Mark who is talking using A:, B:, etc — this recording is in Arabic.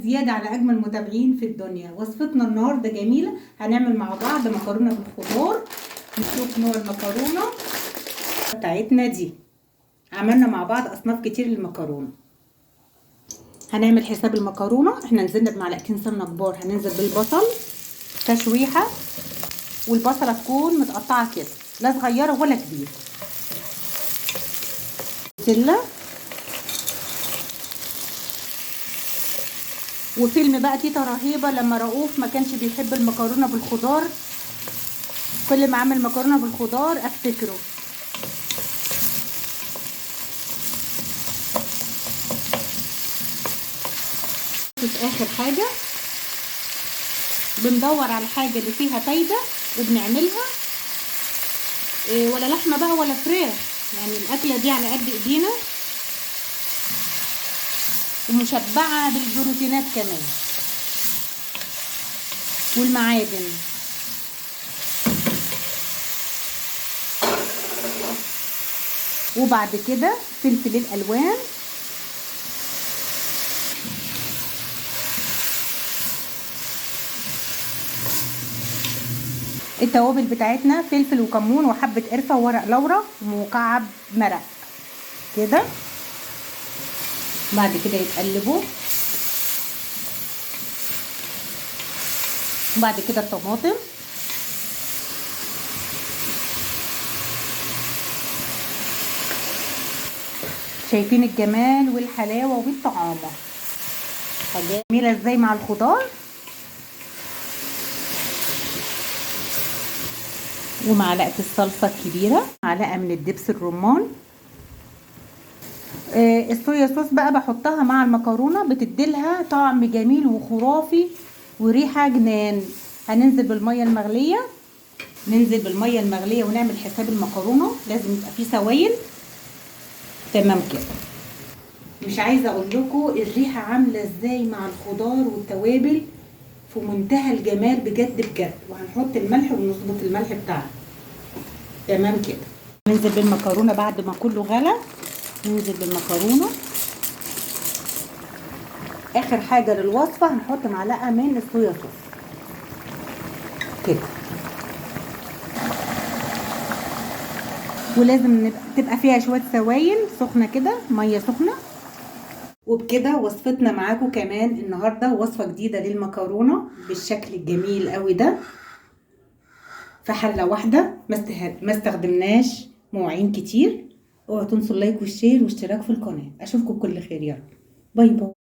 A: زياده على اجمل متابعين في الدنيا. وصفتنا النهارده جميله، هنعمل مع بعض مكرونه بالخضار. نشوف نوع المكرونه بتاعتنا دي. عملنا مع بعض اصناف كتير للمكرونه. هنعمل حساب المكرونه، احنا نزلنا بمعلقتين سمنه كبار. هننزل بالبصل تشويحه، والبصله تكون متقطعه كده، لا صغيره ولا كبيره. بسله وفيلم بقى تيتا رهيبه لما رؤوف ما كانش بيحب المكرونه بالخضار، كل ما اعمل مكرونه بالخضار افتكره. في اخر حاجه بندور على الحاجه اللي فيها فايده وبنعملها، ولا لحمه بقى ولا فراخ، يعني الاكله دي على قد ايدينا ومشبعه بالبروتينات كمان والمعادن. وبعد كده فلفل الالوان، التوابل بتاعتنا فلفل وكمون وحبه قرفه وورق لورا ومكعب مرق كده. بعد كده يتقلبوا. بعد كده الطماطم، شايفين الجمال والحلاوه والطعامه، حاجه جميله ازاي مع الخضار. ومعلقه الصلصه الكبيره، معلقه من الدبس الرمان. الصويا صوص بقى بحطها مع المكرونه، بتديلها طعم جميل وخرافي وريحه جنان. هننزل بالميه المغليه، ننزل بالميه المغليه ونعمل حساب المكرونه، لازم يبقى فيه سوائل. تمام كده. مش عايزه اقول لكم الريحه عامله ازاي مع الخضار والتوابل، في منتهى الجمال بجد بجد. وهنحط الملح ونظبط الملح بتاعنا. تمام كده. ننزل بالمكرونه بعد ما كله غلى، ننزل بالمكرونه. اخر حاجه للوصفه هنحط معلقه من الصويا صوص كده. ولازم تبقى فيها شويه سوائل سخنه كده، ميه سخنه. وبكده وصفتنا معاكم كمان النهارده وصفه جديده للمكرونه بالشكل الجميل قوي ده، في حله واحده، ما استخدمناش مواعين كتير. اوعوا تنسوا اللايك والشير واشتراك في القناه. اشوفكم بكل خير، يلا باي باي.